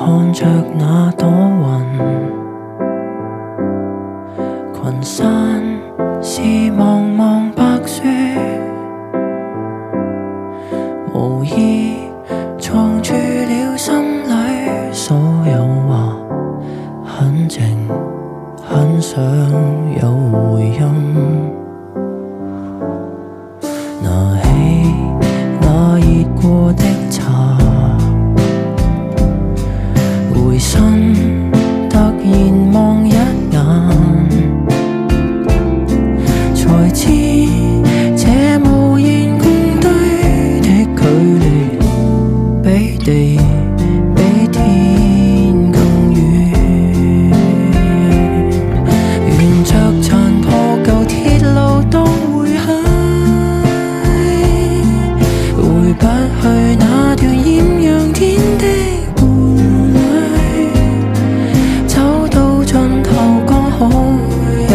看着那朵雲，群山是茫茫白雪，無意藏住了心裏所有話，很靜，很想有回音。拿起那熱過的茶，回身突然望一眼，才知這無言共對的距離，比地比天更遠。沿着殘破舊鐵路當回響，回不去那段豔陽天的伴侶，走到盡頭剛好有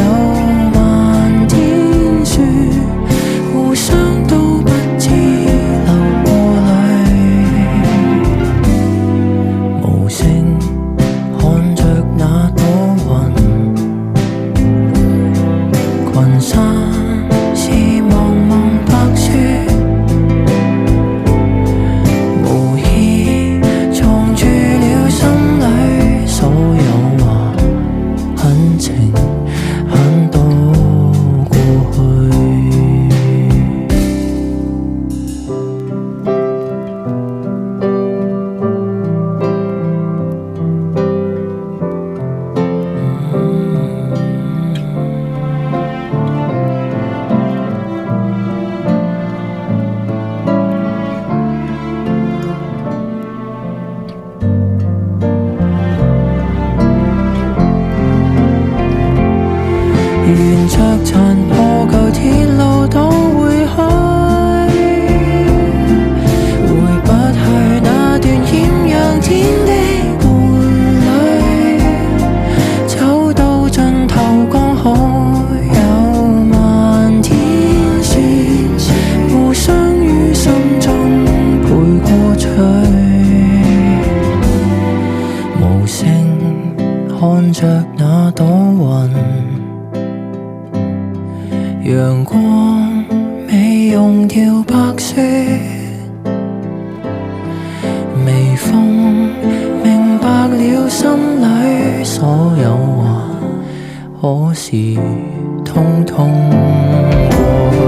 漫天雪，互相都不知流過淚，無聲看着那朵雲，群山是茫茫白雪，無意藏住了心裏所有話，很靜，很多過去。沿着殘破舊鐵路當回去，回不去那段豔陽天的伴侶，走到盡頭剛好有漫天雪，互相於心中陪過醉，無聲看着那朵雲，陽光未溶掉白雪，微風明白了心裏所有話，可是通通過去。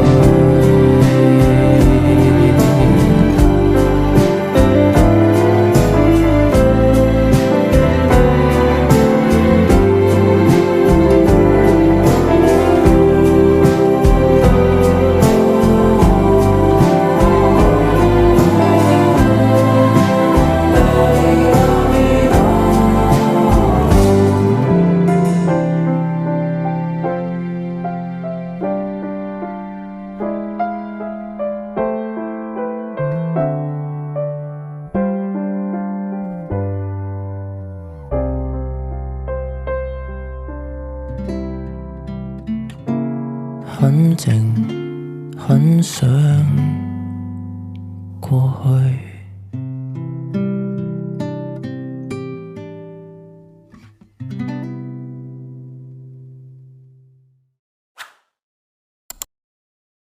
很靜，很想過去。